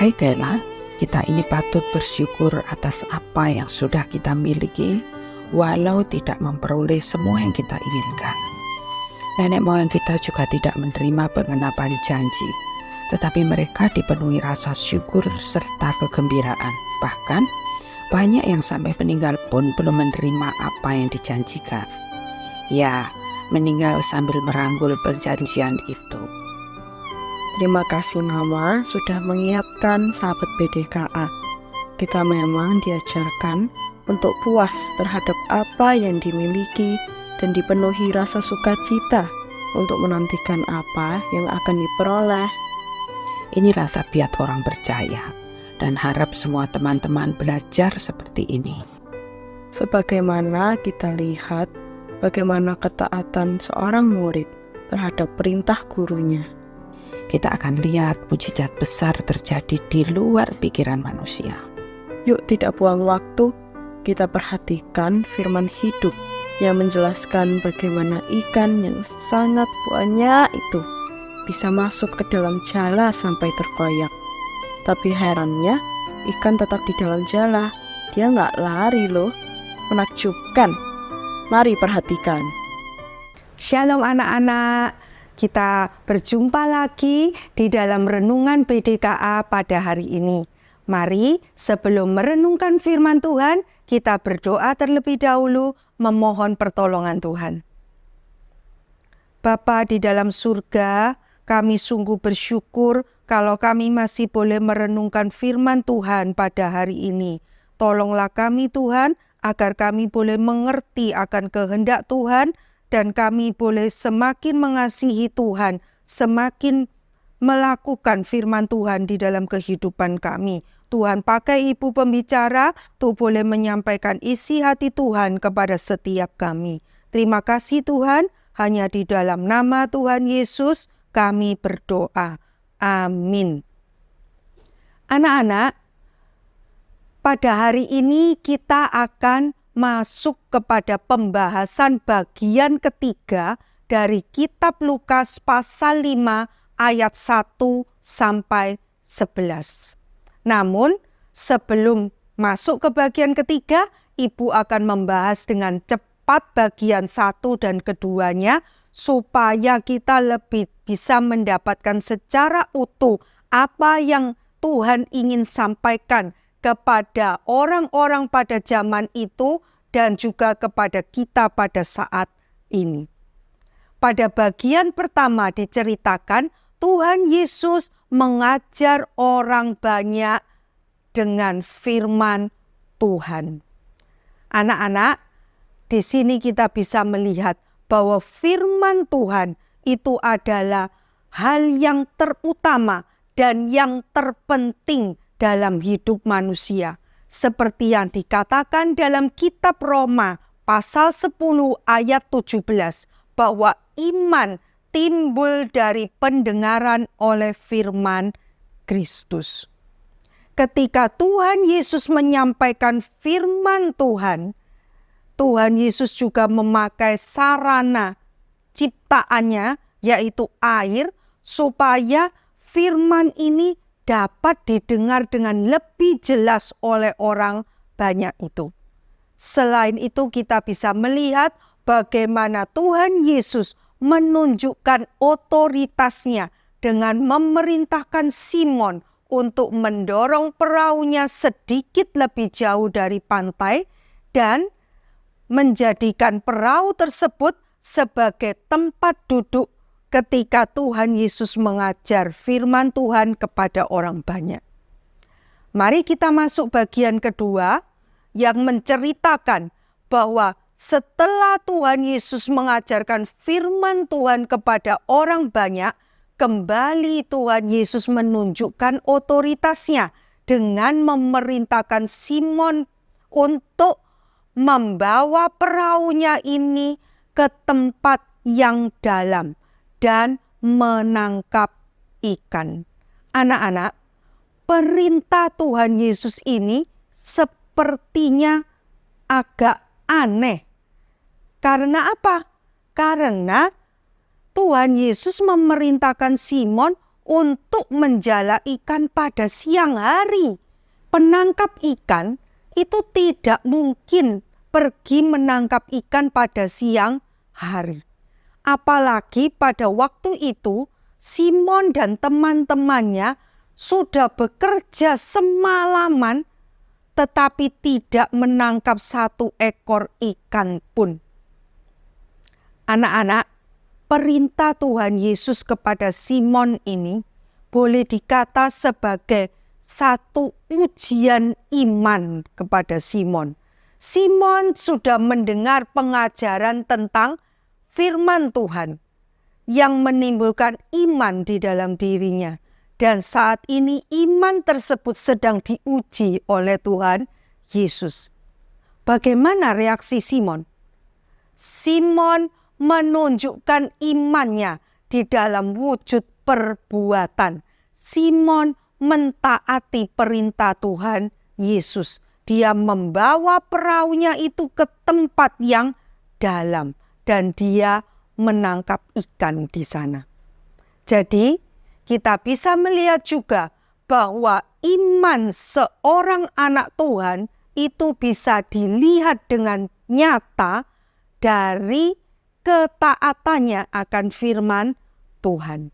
Hai Kayla, kita ini patut bersyukur atas apa yang sudah kita miliki, walau tidak memperoleh semua yang kita inginkan. Nenek moyang kita juga tidak menerima pengenapan janji, tetapi mereka dipenuhi rasa syukur serta kegembiraan. Bahkan, banyak yang sampai meninggal pun belum menerima apa yang dijanjikan. Ya, meninggal sambil merangkul perjanjian itu. Terima kasih Mama sudah mengingatkan sahabat BDKA. Kita memang diajarkan untuk puas terhadap apa yang dimiliki dan dipenuhi rasa sukacita untuk menantikan apa yang akan diperoleh. Inilah tabiat orang percaya, dan harap semua teman-teman belajar seperti ini. Sebagaimana kita lihat bagaimana ketaatan seorang murid terhadap perintah gurunya. Kita akan lihat mujizat besar terjadi di luar pikiran manusia. Yuk tidak buang waktu, kita perhatikan firman hidup yang menjelaskan bagaimana ikan yang sangat banyak itu bisa masuk ke dalam jala sampai terkoyak. Tapi herannya, ikan tetap di dalam jala. Dia nggak lari loh. Menakjubkan. Mari perhatikan. Shalom anak-anak. Kita berjumpa lagi di dalam renungan BDKA pada hari ini. Mari sebelum merenungkan firman Tuhan, kita berdoa terlebih dahulu memohon pertolongan Tuhan. Bapa di dalam surga, kami sungguh bersyukur kalau kami masih boleh merenungkan firman Tuhan pada hari ini. Tolonglah kami Tuhan, agar kami boleh mengerti akan kehendak Tuhan, dan kami boleh semakin mengasihi Tuhan, semakin melakukan firman Tuhan di dalam kehidupan kami. Tuhan pakai ibu pembicara, Tuh boleh menyampaikan isi hati Tuhan kepada setiap kami. Terima kasih Tuhan, hanya di dalam nama Tuhan Yesus kami berdoa. Amin. Anak-anak, pada hari ini kita akan masuk kepada pembahasan bagian ketiga dari kitab Lukas pasal 5 ayat 1 sampai 11. Namun sebelum masuk ke bagian ketiga, Ibu akan membahas dengan cepat bagian 1 dan keduanya supaya kita lebih bisa mendapatkan secara utuh apa yang Tuhan ingin sampaikan kepada orang-orang pada zaman itu dan juga kepada kita pada saat ini. Pada bagian pertama diceritakan Tuhan Yesus mengajar orang banyak dengan firman Tuhan. Anak-anak, di sini kita bisa melihat bahwa firman Tuhan itu adalah hal yang terutama dan yang terpenting dalam hidup manusia. Seperti yang dikatakan dalam kitab Roma pasal 10 ayat 17 bahwa iman timbul dari pendengaran oleh firman Kristus. Ketika Tuhan Yesus menyampaikan firman Tuhan, Tuhan Yesus juga memakai sarana ciptaannya yaitu air supaya firman ini dapat didengar dengan lebih jelas oleh orang banyak itu. Selain itu kita bisa melihat bagaimana Tuhan Yesus menunjukkan otoritasnya dengan memerintahkan Simon untuk mendorong perahunya sedikit lebih jauh dari pantai dan menjadikan perahu tersebut sebagai tempat duduk ketika Tuhan Yesus mengajar firman Tuhan kepada orang banyak. Mari kita masuk bagian kedua yang menceritakan bahwa setelah Tuhan Yesus mengajarkan firman Tuhan kepada orang banyak, kembali Tuhan Yesus menunjukkan otoritasnya dengan memerintahkan Simon untuk membawa perahunya ini ke tempat yang dalam dan menangkap ikan. Anak-anak, perintah Tuhan Yesus ini sepertinya agak aneh. Karena apa? Karena Tuhan Yesus memerintahkan Simon untuk menjala ikan pada siang hari. Penangkap ikan itu tidak mungkin pergi menangkap ikan pada siang hari. Apalagi pada waktu itu Simon dan teman-temannya sudah bekerja semalaman tetapi tidak menangkap satu ekor ikan pun. Anak-anak, perintah Tuhan Yesus kepada Simon ini boleh dikata sebagai satu ujian iman kepada Simon. Simon sudah mendengar pengajaran tentang firman Tuhan yang menimbulkan iman di dalam dirinya. Dan saat ini iman tersebut sedang diuji oleh Tuhan Yesus. Bagaimana reaksi Simon? Simon menunjukkan imannya di dalam wujud perbuatan. Simon mentaati perintah Tuhan Yesus. Dia membawa perahunya itu ke tempat yang dalam dan dia menangkap ikan di sana. Jadi kita bisa melihat juga bahwa iman seorang anak Tuhan itu bisa dilihat dengan nyata dari ketaatannya akan firman Tuhan.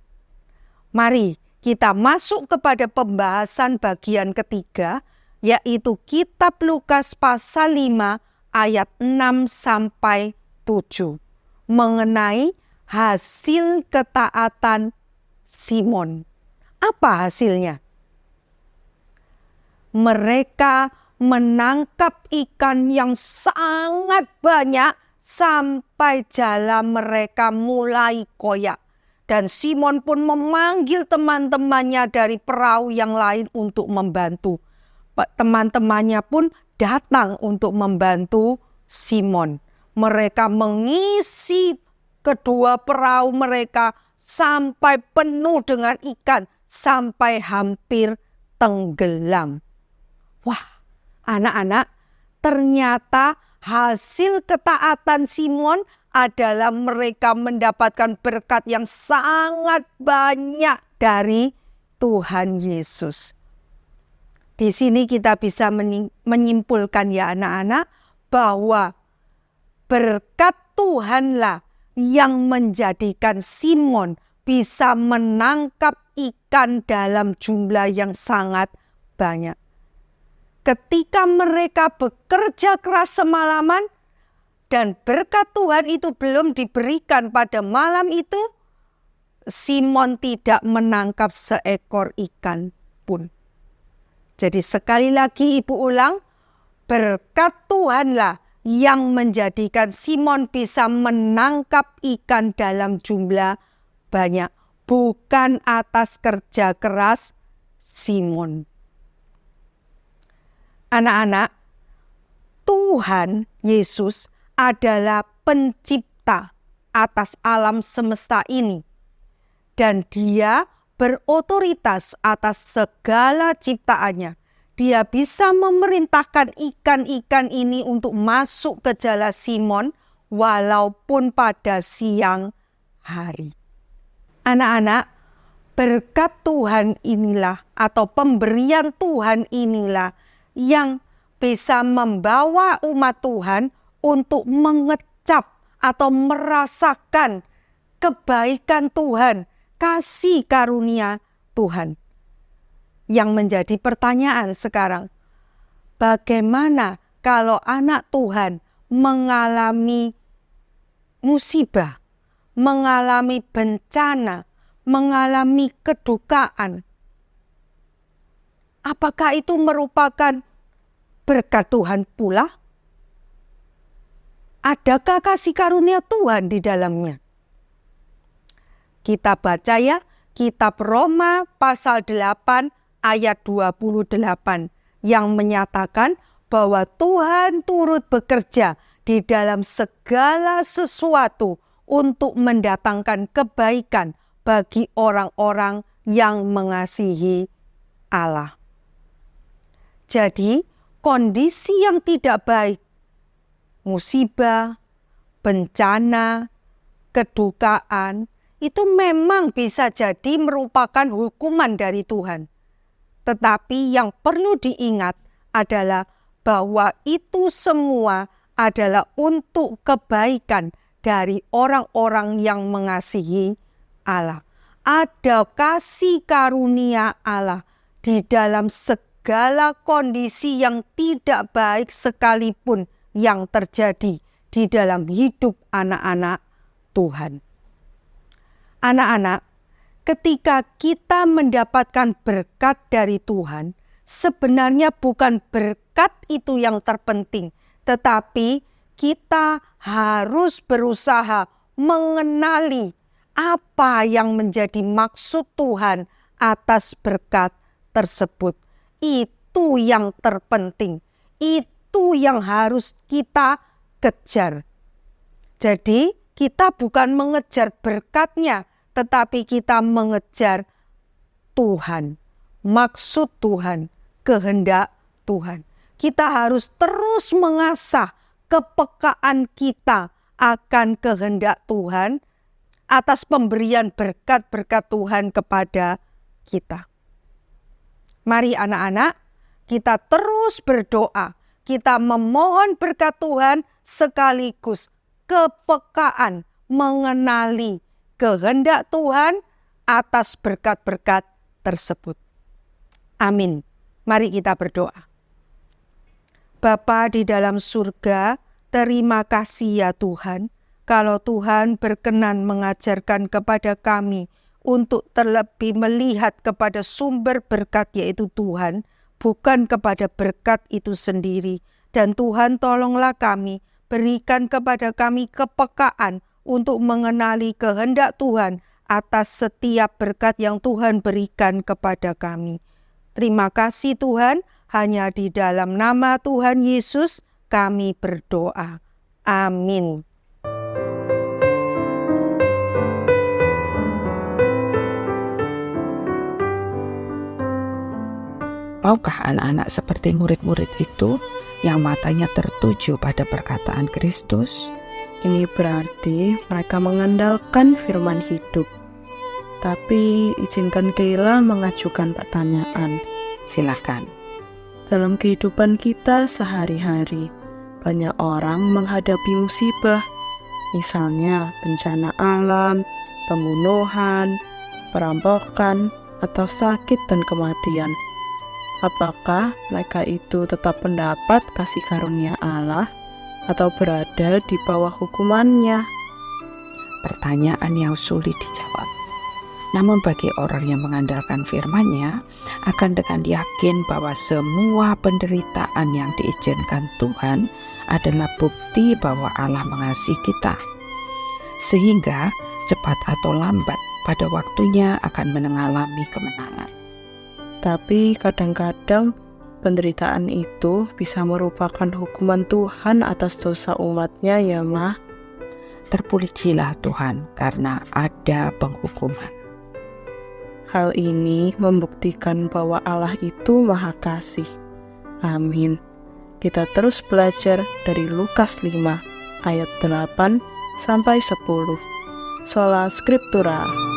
Mari kita masuk kepada pembahasan bagian ketiga, yaitu kitab Lukas pasal 5 ayat 6 sampai 7 mengenai hasil ketaatan Simon. Apa hasilnya? Mereka menangkap ikan yang sangat banyak sampai jala mereka mulai koyak. Dan Simon pun memanggil teman-temannya dari perahu yang lain untuk membantu. Teman-temannya pun datang untuk membantu Simon. Mereka mengisi kedua perahu mereka sampai penuh dengan ikan, sampai hampir tenggelam. Wah, anak-anak, ternyata hasil ketaatan Simon adalah mereka mendapatkan berkat yang sangat banyak dari Tuhan Yesus. Di sini kita bisa menyimpulkan ya anak-anak bahwa berkat Tuhanlah yang menjadikan Simon bisa menangkap ikan dalam jumlah yang sangat banyak. Ketika mereka bekerja keras semalaman dan berkat Tuhan itu belum diberikan pada malam itu, Simon tidak menangkap seekor ikan pun. Jadi sekali lagi ibu ulang, berkat Tuhanlah yang menjadikan Simon bisa menangkap ikan dalam jumlah banyak, bukan atas kerja keras Simon. Anak-anak, Tuhan Yesus adalah pencipta atas alam semesta ini. Dan dia berotoritas atas segala ciptaannya. Dia bisa memerintahkan ikan-ikan ini untuk masuk ke jala Simon walaupun pada siang hari. Anak-anak, berkat Tuhan inilah atau pemberian Tuhan inilah yang bisa membawa umat Tuhan untuk mengecap atau merasakan kebaikan Tuhan, kasih karunia Tuhan. Yang menjadi pertanyaan sekarang, bagaimana kalau anak Tuhan mengalami musibah, mengalami bencana, mengalami kedukaan? Apakah itu merupakan berkat Tuhan pula? Adakah kasih karunia Tuhan di dalamnya? Kita baca ya, kitab Roma pasal 8 ayat 28 yang menyatakan bahwa Tuhan turut bekerja di dalam segala sesuatu untuk mendatangkan kebaikan bagi orang-orang yang mengasihi Allah. Jadi, kondisi yang tidak baik, musibah, bencana, kedukaan, itu memang bisa jadi merupakan hukuman dari Tuhan. Tetapi yang perlu diingat adalah bahwa itu semua adalah untuk kebaikan dari orang-orang yang mengasihi Allah. Ada kasih karunia Allah di dalam segala kondisi yang tidak baik sekalipun yang terjadi di dalam hidup anak-anak Tuhan. Anak-anak, ketika kita mendapatkan berkat dari Tuhan, sebenarnya bukan berkat itu yang terpenting, tetapi kita harus berusaha mengenali apa yang menjadi maksud Tuhan atas berkat tersebut. Itu yang terpenting, itu yang harus kita kejar. Jadi kita bukan mengejar berkatnya, tetapi kita mengejar Tuhan, maksud Tuhan, kehendak Tuhan. Kita harus terus mengasah kepekaan kita akan kehendak Tuhan atas pemberian berkat-berkat Tuhan kepada kita. Mari anak-anak, kita terus berdoa, kita memohon berkat Tuhan sekaligus kepekaan mengenali kehendak Tuhan atas berkat-berkat tersebut. Amin. Mari kita berdoa. Bapa di dalam surga, terima kasih ya Tuhan, kalau Tuhan berkenan mengajarkan kepada kami untuk terlebih melihat kepada sumber berkat yaitu Tuhan, bukan kepada berkat itu sendiri. Dan Tuhan tolonglah kami, berikan kepada kami kepekaan untuk mengenali kehendak Tuhan atas setiap berkat yang Tuhan berikan kepada kami. Terima kasih Tuhan, hanya di dalam nama Tuhan Yesus kami berdoa. Amin. Maukah anak-anak seperti murid-murid itu yang matanya tertuju pada perkataan Kristus? Ini berarti mereka mengandalkan firman hidup. Tapi izinkan Keila mengajukan pertanyaan. Silakan. Dalam kehidupan kita sehari-hari, banyak orang menghadapi musibah. Misalnya bencana alam, pembunuhan, perampokan, atau sakit dan kematian. Apakah mereka itu tetap mendapat kasih karunia Allah atau berada di bawah hukumannya? Pertanyaan yang sulit dijawab. Namun bagi orang yang mengandalkan firman-Nya, akan dengan yakin bahwa semua penderitaan yang diizinkan Tuhan adalah bukti bahwa Allah mengasihi kita. Sehingga cepat atau lambat pada waktunya akan mengalami kemenangan. Tapi kadang-kadang penderitaan itu bisa merupakan hukuman Tuhan atas dosa umatnya ya Ma. Terpujilah Tuhan karena ada penghukuman. Hal ini membuktikan bahwa Allah itu Maha Kasih. Amin. Kita terus belajar dari Lukas 5 ayat 8 sampai 10. Sola Scriptura.